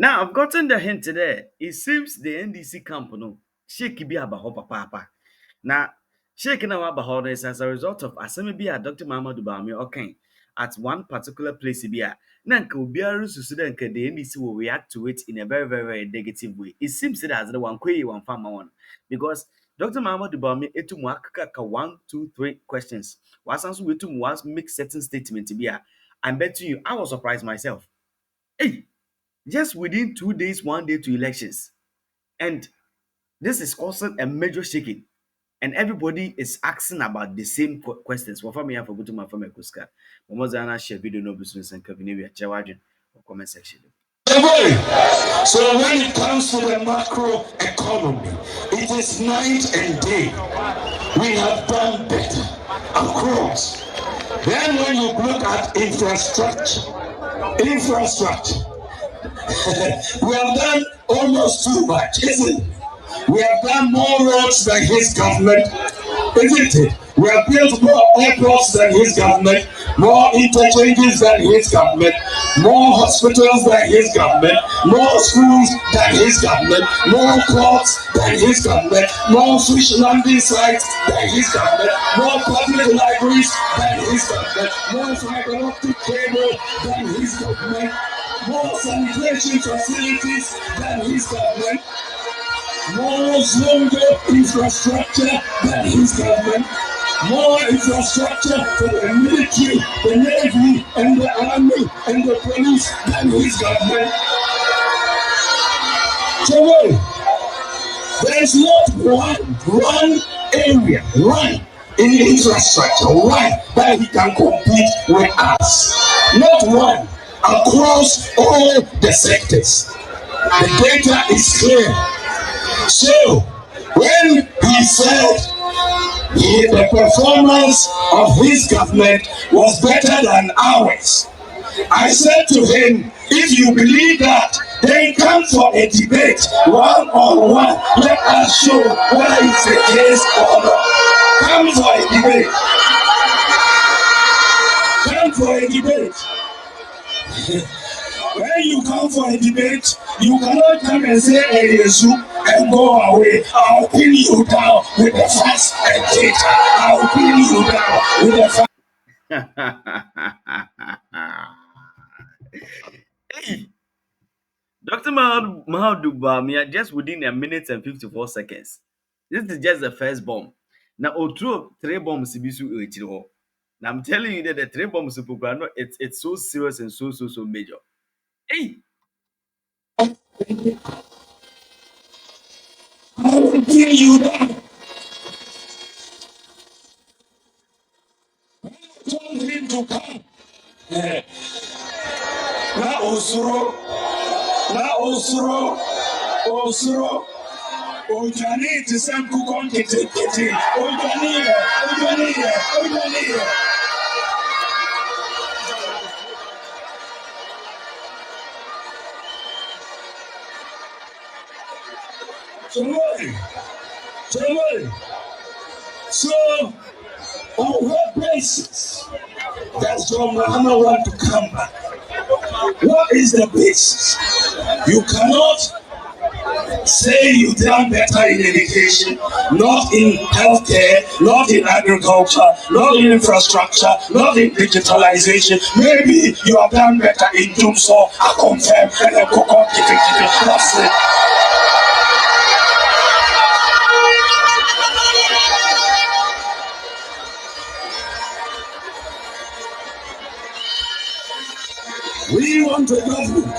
Now I've gotten the hint there. It seems the NDC camp no shake be about papa. Now shake now about is as a result of asemi be a Dr. Mahama Bawumia okay at one particular place be a nanka obiara susu den ka the NDC will react to it in a very negative way. It seems that as the one kwe one farmer one because Dr. Mahama Bawumia etu mu akaka 1, 2, 3 questions. Wasanso wetu mu was make certain statement be a I bet you I was surprised myself. Hey, just within 2 days, 1 day to elections. And this is causing a major shaking. And everybody is asking about the same questions. What me for my family kuska. Momozana share video no business and Kavini Chawadin or comment section. So when it comes to the macro economy, it is night and day. We have done better across. Then when you look at infrastructure, we have done almost too much, isn't it? We have done more roads than his government, isn't it? We have built more airports than his government, more interchanges than his government, more hospitals than his government, more schools than his government, more courts than his government, more fish landing sites than his government, more public libraries than his government, more fiber optic cable than his government, more sanitation facilities than his government, more stronger infrastructure than his government, more infrastructure for the military, the navy, and the army, and the police than his government. So there's not one area, one in infrastructure, one that he can compete with us. Not one across all the sectors. The data is clear. So, when he said the performance of his government was better than ours, I said to him, if you believe that, then come for a debate, one-on-one. Let us show whether it's the case or not. Come for a debate. Come for a debate. When you come for a debate, you cannot come and say a yes and go away. I'll pin you down with the facts and data. I'll pin you down with the Hey, Dr. Mahadu Bawumia just within a minute and 54 seconds. This is just the first bomb. Now, throw 3 bombs to be so. Now, I'm telling you that the 3 bombs it's so serious and so major. Hey, I'll pin you down. Told him to come. Na osuro, osuro. Ojani ti sam kukon kete. Ojani. Somebody. So, on what basis does John Mahama want to come back? What is the basis? You cannot say you've done better in education, not in healthcare, not in agriculture, not in infrastructure, not in digitalization. Maybe you have done better in doing so. I confirm and I go on. That's it. We want a government.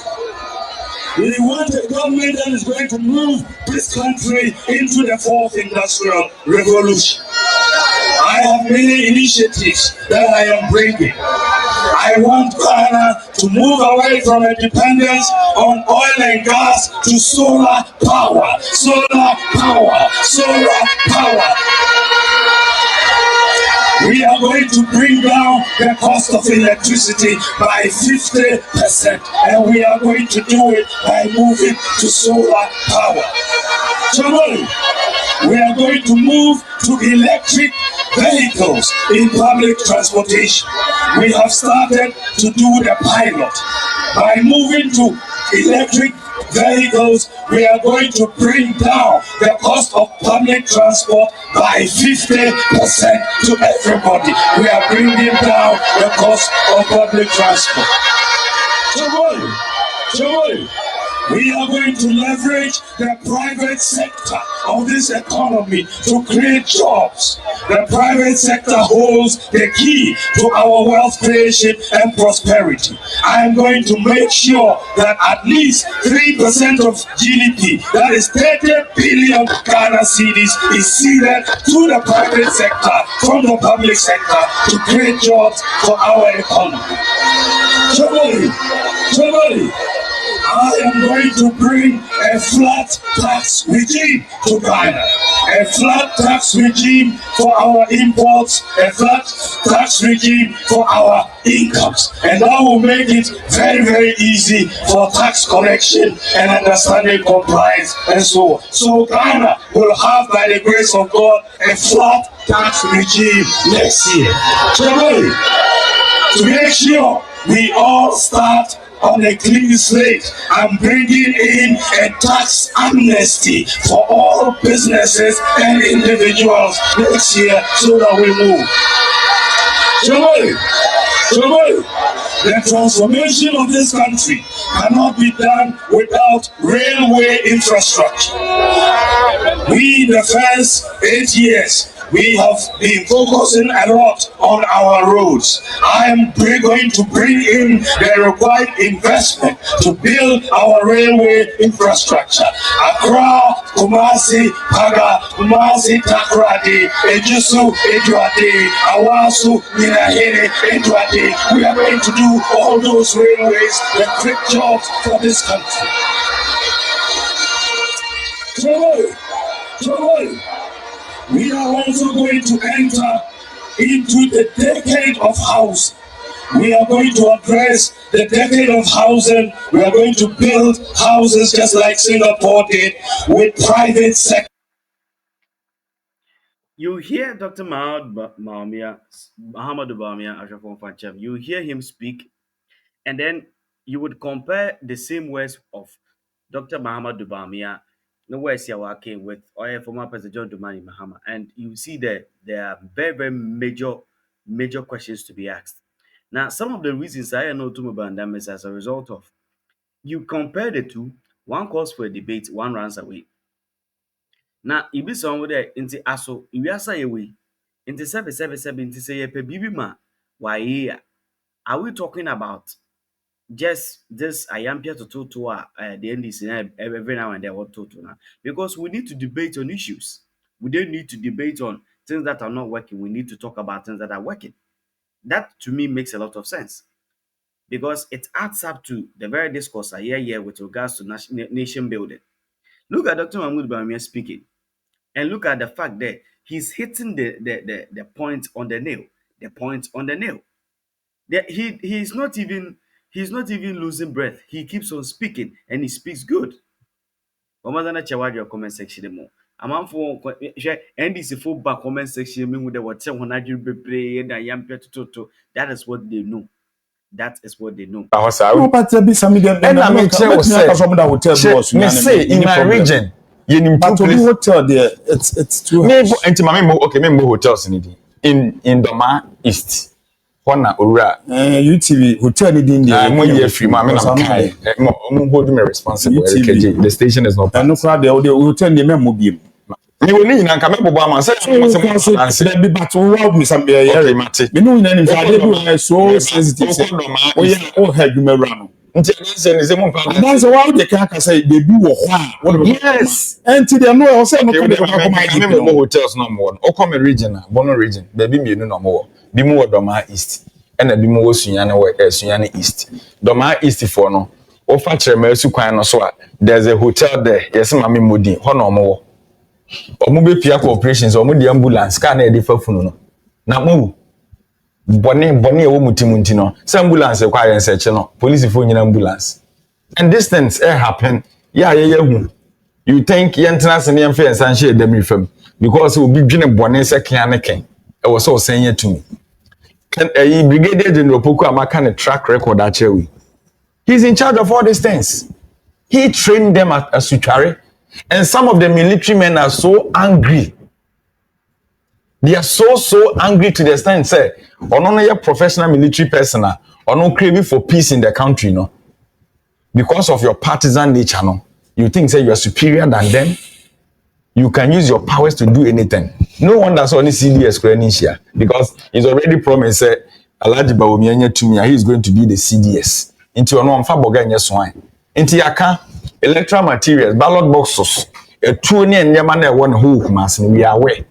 We want a government that is going to move this country into the fourth industrial revolution. I have many initiatives that I am bringing. I want Ghana to move away from a dependence on oil and gas to solar power. We are going to bring down the cost of electricity by 50%, and we are going to do it by moving to solar power. Tomorrow, we are going to move to electric vehicles in public transportation. We have started to do the pilot by moving to electric vehicles. We are going to bring down the cost of public transport by 50% to everybody. We are bringing down the cost of public transport. Joy. We are going to leverage the private sector of this economy to create jobs. The private sector holds the key to our wealth creation and prosperity. I am going to make sure that at least 3% of GDP, that is 30 billion Ghana cedis, is ceded to the private sector from the public sector to create jobs for our economy. Somebody, I am going to bring a flat tax regime to Ghana. A flat tax regime for our imports, a flat tax regime for our incomes. And that will make it very, very easy for tax collection and understanding compliance and so on. So Ghana will have, by the grace of God, a flat tax regime next year. To make sure we all start on a clean slate, I'm bringing in a tax amnesty for all businesses and individuals next year so that we move. The transformation of this country cannot be done without railway infrastructure. We, the first 8 years, we have been focusing a lot on our roads. I am going to bring in the required investment to build our railway infrastructure. Accra, Kumasi, Paga, Kumasi, Takoradi, Ejisu, Edwade, Awasu, Minahene, Edwade. We are going to do all those railways that create jobs for this country. We are also going to enter into the decade of housing. We are going to address the decade of housing. We are going to build houses just like Singapore did with private sector. You hear Dr. Bawumia, Muhammadu Bawumia, Ashraf Fachem, you hear him speak, and then you would compare the same words of Dr. Muhammadu Bawumia, the words came with or former President John Dramani Mahama, and you see that there are very, very major questions to be asked. Now, some of the reasons I know to about them is as a result of you compare the two, one calls for a debate, one runs away. Now, if this one there into aso, if you say away, into 777 into say bibi ma, why are we talking about just this I am here to talk to the NDC every now and then what to now? Because we need to debate on issues. We don't need to debate on things that are not working. We need to talk about things that are working. That to me makes a lot of sense because it adds up to the very discourse I hear here with regards to nation building. Look at Dr. Mahmoud Bawumia speaking. And look at the fact that he's hitting the point on the nail. The point on the nail. He's not even losing breath. He keeps on speaking and he speaks good. Omazana chawadi your comment section mo. Amanfo NDC full back comment section me with the what say when I bebree na yampe to. That is what they know. That is what they know. No, but be some of them. And I mean, from the hotel. Me say in my region. But to the hotel there, it's too much. Okay, me hotels in Doma East. Hona Ura. UTV hotel in India. I'm here free. I'm kai. I'm holding me responsible. The station is not. No crowd. The hotel name Mobium. Me will need and come up with my say. Be but wow me some here. Me know in any so sensitive. Oh yeah, oh head you me run. That's why they can't say they do yes. And to them, no, say no. Hotels no more. O come region, Bono region. Baby, me no more. Be more Doma East, and a be more Sunyana East. Doma East for no. O factory Mersu Kwan so. There's a hotel there. Yes, Mammy Moody. Hono more. Or move Pia corporations or the ambulance. Can't they differ from no? Now move. Bonnie wo mutimuntino. Some ambulance require search no. Police phone in ambulance. And this things happen. Yeah. You think yentrance and yem fair and share them from because it will be giving bonnet second ken. I was so saying it to me. Can a Brigadier General Poku Amaka track record actually? He's in charge of all these things. He trained them at Suchare. And some of the military men are so angry. They are so angry to the extent say, "Onono ye professional military person, ono craving for peace in the country, no, because of your partisan nature, no. You think say you are superior than them. You can use your powers to do anything. No one that's only CDS here because he's already promised say Alhaji Bawumia to me, he is going to be the CDS. Into ono amfa boga nye swine. Into yaka electoral materials, ballot boxes, a true ne nyama na won who mass we are aware.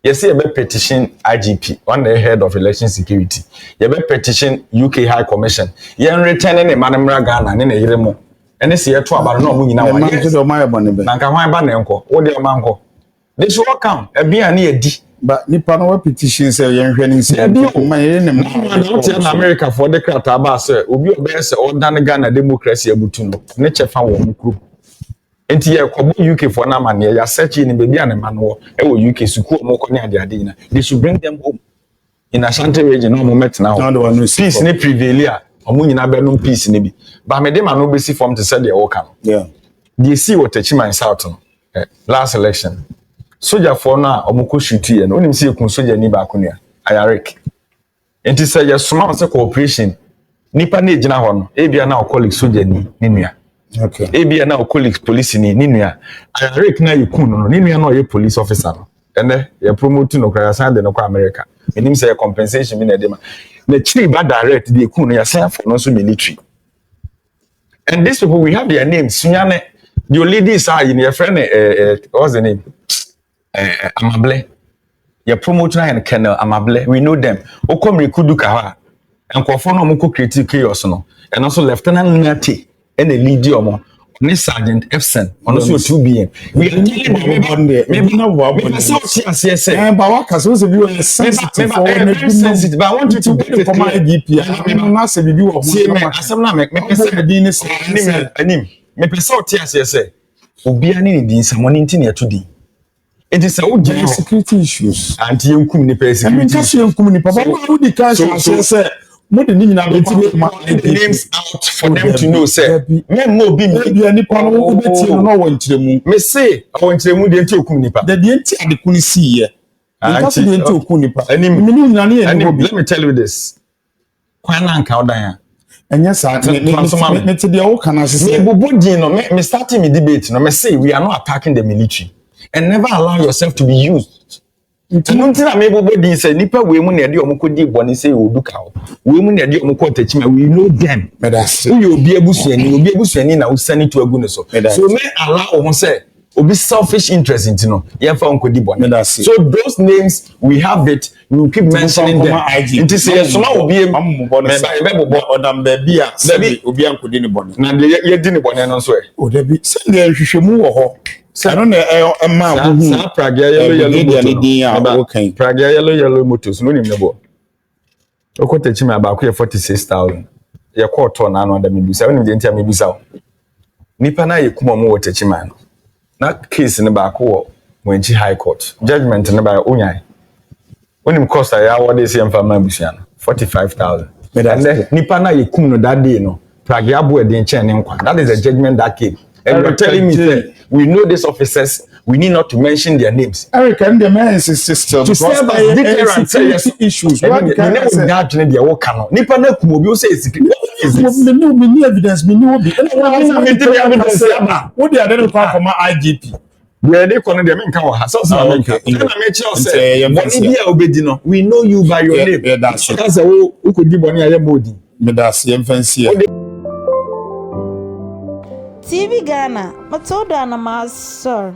Yes, you be petition IGP, on the head of election security. You be petition UK High Commission. You return any Manamra Ghana and any Yeremo. And this year, 2 about no money now. Nanka, why ban uncle? What do you mango? They should come and be near D. But Nippon petition say young training say in America for the Krataba, sir. Ubi best or Ghana democracy abutuno. Nature found group. Enti ye kwabo UK for na man ya search in baby and man wo e wo UK suku mo ko ne ade ade na they should bring them home in Ashanti region no moment now peace ne prevail omo nyina be no peace ne bi ba me de man no be see form to say the work am yeah they see what Techiman South no last election soldier for na omo ko shoot ye no onim see kun soldier ni ba ko nua ayarik enti say ye soma say cooperation nipa na ejina ho no e bia na colleague soldier ni nua. Okay. Ebia na colleagues police ni nua. Eric na yekun no nua na oye police officer no. Ene ye promote no kra san de no kwa America. Menim say compensation bi na de ma. Na chiri ba direct de yekun no ya san for no so military. And these people we have their names. Sunyane the ladies are in your friend what's the name? Amable. Your promoter and Colonel Amable. We know them. Okomri kuduka ha. Enkofo no mo ko create chaos no. And also Lieutenant Nati. And a lead yomo, Sergeant Efson, on also 2 BM. We are telling them, maybe not what we say, and Bawakas was a viewer sensitive, but I want you to get it from my DP. I mean, massive review of CMA, make me so tears, say, Ubiani in someone in Tinia today. It is all security issues, and you come in the person. I mean, you come in the papa, who the cash say. More than names out for them to know, say, men no be any power no one to the moon. May say, I want to move into Kunipa. The DNT and the Kunisi, and into Kunipa. Let me tell you this. Quanan Kaudaya. And yes, I met the old can say, Bubudino, me starting me debate. No, me say, we are not attacking the military. And never allow yourself to be used. Until I'm able to say, Nipper, women, and the Omukudi, one say, Uduka, women, and the Omukotachima, we know them. You'll be able to, and you'll be able to send in, I will send it to a goodness. So, may allow one say, or be selfish interest in no, so those names, we have it, we will keep mentioning them. It is a small will be a or them baby, Ubian could in bonnet. Now, you didn't want to answer. Oh, there be send there, you should move. I don't know a man Prague yellow motors, no name. Oko Techima about 46,000. Your court on the maybe 7 didn't maybe so. Nipana ye kuma mo Techiman. Not case in the back war when she high court. Judgment in the by Unyai. When him cost a what they say for Mabusian 45,000. Nipana ye kum that day no. Prague yabu de chen. That is a judgment that came. And you're telling me that we know these officers, we need not to mention their names. Eric and the man system to serve as deterrent serious issues. You never got to the work. Nipa na kumobi say secret. Me evidence, me no be. What they identify from my IGP. Where they connect them in Kawa. So we know you by your name. That's who could give money a modi. That's the infancy. TV Ghana, Matoda na Master.